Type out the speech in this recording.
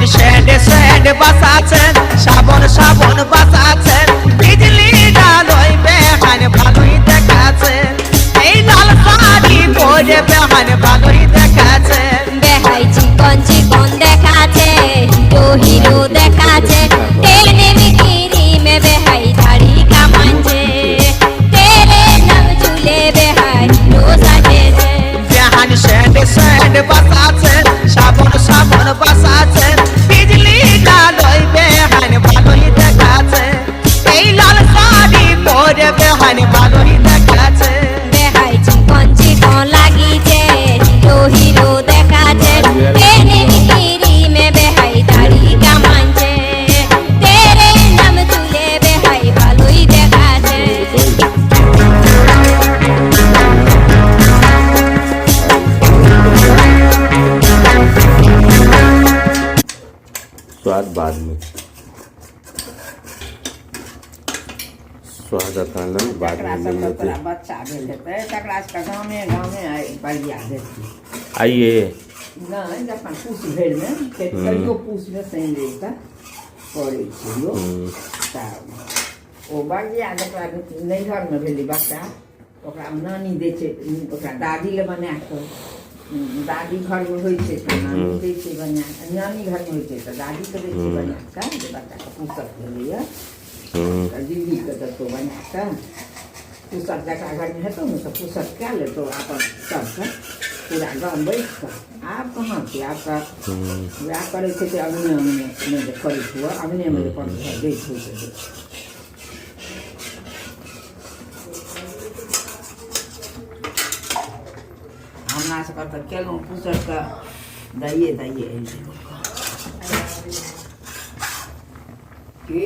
send send বাসাছেন শ্রাবণ শ্রাবণ বাসাছেন বিজলি ডালই বেহান ভালোই দেখাছেন এই লাল শাড়ি পরে বেহান ভালোই দেখাছেন বেহাই চিকন চিকন দেখাছে হিরো হিরো দেখাছে তেল নেমে ক্রিমে বেহাই দাড়ি কামাচ্ছে তেলে নাম চুলে বেহাই হিরো সাজেছে বেহান সেন্ড সেন্ড বাসাছেন শ্রাবণ শ্রাবণ বাসাছেন বিজলি ডালই বেহান ভালোই দেখাছেন এই লাল শাড়ি পরে বেহান ভালোই দেখাছেন বেহাই চিকন চিকন লাগিছে হিরো হিরো দেখাছে তেল নেমে ক্রিমে বেহাই দাড়ি কামাচ্ছে তেলে নাম চুলে বেহাই ভালোই দেখাছে स्वाद बाद में स्वाद अकालन बाद में मिल लेते बच्चा भेल हेतै तकरा सबके गामे गामे बढ़िया देती आइए नहि जखन पूस भरिमे कहियो पूसमे शनि रविके करै छियै तऽ ओ बढ़िया जकरा नैहरमे भेलै बच्चा ओकरा नानी दै छै ओकरा दादी लए बना कऽ दादी घरमे होइ छै तऽ नानी दै छै बना कऽ नानी घरमे होइ छै तऽ दादीके दै छै बना कऽ जे बच्चाके पूसक भेलैए तऽ दीदीके देतौ बना कऽ पूसक जकरा घरमे हेतौ ने तऽ पूसक कए लेतौ अपन सबके पूरा गाम बैठ कऽ आब कहाँ छै आब तऽ वएह करै छै तऽ अङ्गने अङ्गने जे करैत हुअ अङ्गनेमे जे अपन घर दैत होइ छै हमरा सबके तऽ केलहुँ पूसकके दैए दैए की